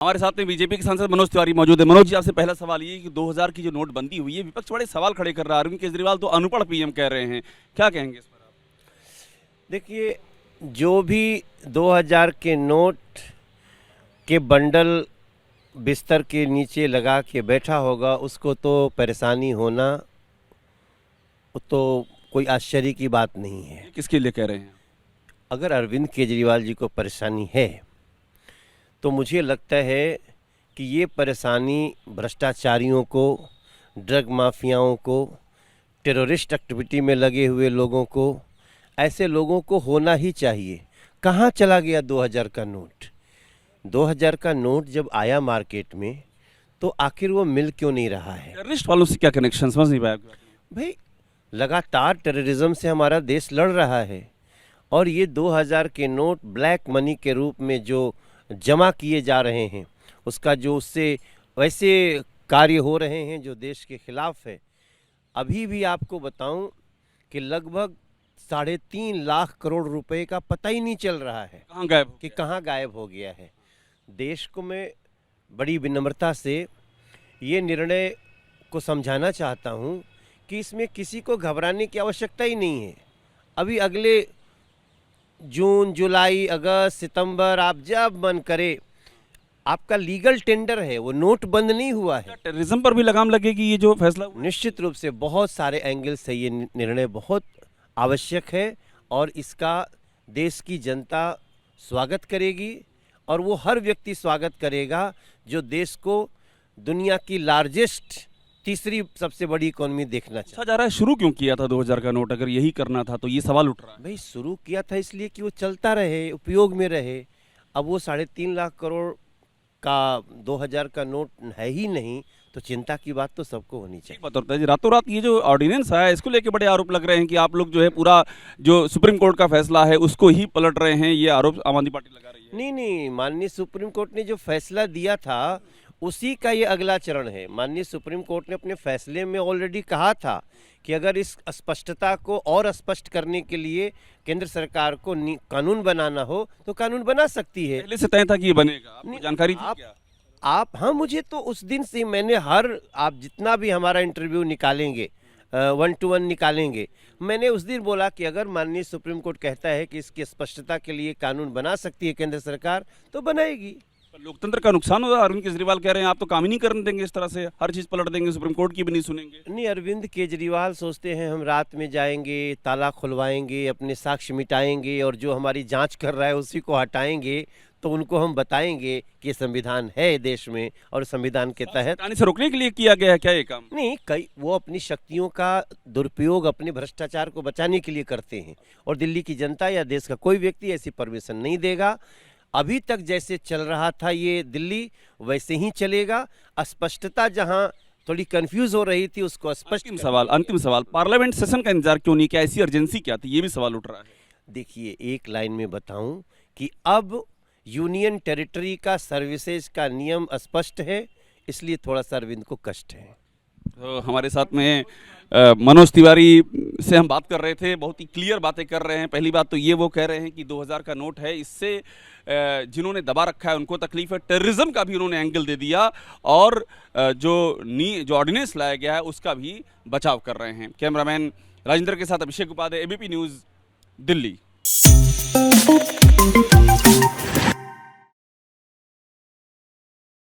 हमारे साथ में बीजेपी के सांसद मनोज तिवारी मौजूद है। मनोज जी, आपसे पहला सवाल ये कि 2000 की जो नोटबंदी हुई है, विपक्ष बड़े सवाल खड़े कर रहा है। अरविंद केजरीवाल तो अनपढ़ पीएम कह रहे हैं, क्या कहेंगे इस पर आप? देखिए, जो भी 2000 के नोट के बंडल बिस्तर के नीचे लगा के बैठा होगा, उसको तो परेशानी होना तो कोई आश्चर्य की बात नहीं है। ये किसके लिए कह रहे हैं? अगर अरविंद केजरीवाल जी को परेशानी है तो मुझे लगता है कि ये परेशानी भ्रष्टाचारियों को, ड्रग माफियाओं को, टेररिस्ट एक्टिविटी में लगे हुए लोगों को, ऐसे लोगों को होना ही चाहिए। कहाँ चला गया 2000 का नोट? 2000 का नोट जब आया मार्केट में तो आखिर वो मिल क्यों नहीं रहा है? टेररिस्ट वालों से क्या कनेक्शन, समझ नहीं पाया आपकी बात। भाई, लगातार टेररिज्म से हमारा देश लड़ रहा है और ये 2000 के नोट ब्लैक मनी के रूप में जो जमा किए जा रहे हैं, उसका जो उससे वैसे कार्य हो रहे हैं जो देश के खिलाफ है। अभी भी आपको बताऊं कि लगभग 3.5 लाख करोड़ रुपए का पता ही नहीं चल रहा है कहाँ गायब हो कि गया? कहाँ गायब हो गया है। देश को मैं बड़ी विनम्रता से ये निर्णय को समझाना चाहता हूँ कि इसमें किसी को घबराने की आवश्यकता ही नहीं है। अभी अगले जून, जुलाई, अगस्त, सितंबर, आप जब मन करे, आपका लीगल टेंडर है, वो नोट बंद नहीं हुआ है। क्या टेररिज्म पर भी लगाम लगेगी ये जो फैसला हुआ? निश्चित रूप से बहुत सारे एंगल से ये निर्णय बहुत आवश्यक है और इसका देश की जनता स्वागत करेगी और वो हर व्यक्ति स्वागत करेगा जो देश को दुनिया की लार्जेस्ट तीसरी सबसे बड़ी इकोनॉमी देखना चाहता पूछा जा रहा है शुरू क्यों किया था 2000 का नोट, अगर यही करना था तो ये सवाल उठ रहा है। है। भाई, शुरू किया था इसलिए कि वो चलता रहे, उपयोग में रहे। अब वो 3.5 लाख करोड़ का 2000 का नोट है ही नहीं, तो चिंता की बात तो सबको होनी चाहिए। बात होता है जी, रातों रात ये जो ऑर्डिनेंस आया है, इसको लेके बड़े आरोप लग रहे हैं कि आप लोग जो है पूरा जो सुप्रीम कोर्ट का फैसला है उसको ही पलट रहे हैं। ये आरोप आम आदमी पार्टी लगा रही है। नहीं, माननीय सुप्रीम कोर्ट ने जो फैसला दिया था उसी का ये अगला चरण है। माननीय सुप्रीम कोर्ट ने अपने फैसले में ऑलरेडी कहा था कि अगर इस अस्पष्टता को और स्पष्ट करने के लिए केंद्र सरकार को कानून बनाना हो तो कानून बना सकती है। पहले से तय था कि ये बनेगा, आपको नहीं, जानकारी थी क्या? हाँ, मुझे तो उस दिन से मैंने आप जितना भी हमारा इंटरव्यू निकालेंगे, 1-to-1 निकालेंगे, मैंने उस दिन बोला कि अगर माननीय सुप्रीम कोर्ट कहता है कि इसकी स्पष्टता के लिए कानून बना सकती है केंद्र सरकार, तो बनाएगी। पर लोकतंत्र का नुकसान होगा। अरविंद केजरीवाल कह रहे हैं आप तो काम ही नहीं करने देंगे, इस तरह से हर चीज पलट देंगे, सुप्रीम कोर्ट की भी नहीं सुनेंगे। नहीं, अरविंद केजरीवाल सोचते हैं हम रात में जाएंगे, ताला खुलवाएंगे, अपने साक्ष्य मिटाएंगे और जो हमारी जांच कर रहा है उसी को हटाएंगे, तो उनको हम बताएंगे कि संविधान है देश में और संविधान के तहत हटाने से रोकने के लिए किया गया है क्या ये काम? नहीं, कई वो अपनी शक्तियों का दुरुपयोग अपने भ्रष्टाचार को बचाने के लिए करते हैं और दिल्ली की जनता या देश का कोई व्यक्ति ऐसी परमिशन नहीं देगा। अभी तक जैसे चल रहा था ये दिल्ली, वैसे ही चलेगा। अस्पष्टता जहां थोड़ी कंफ्यूज हो रही थी उसको स्पष्ट। अंतिम सवाल, पार्लियामेंट सेशन का इंतजार क्यों नहीं किया? ऐसी अर्जेंसी क्या थी, ये भी सवाल उठ रहा है। देखिए, एक लाइन में बताऊं कि अब यूनियन टेरिटरी का सर्विसेज का नियम स्पष्ट है, इसलिए थोड़ा सा अरविंद को कष्ट है। तो हमारे साथ में मनोज तिवारी से हम बात कर रहे थे, बहुत ही क्लियर बातें कर रहे हैं। पहली बात तो ये वो कह रहे हैं कि 2000 का नोट है, इससे जिन्होंने दबा रखा है उनको तकलीफ है। टेररिज्म का भी उन्होंने एंगल दे दिया और जो ऑर्डिनेंस लाया गया है उसका भी बचाव कर रहे हैं। कैमरामैन राजेंद्र के साथ अभिषेक उपाध्याय, एबीपी न्यूज़, दिल्ली।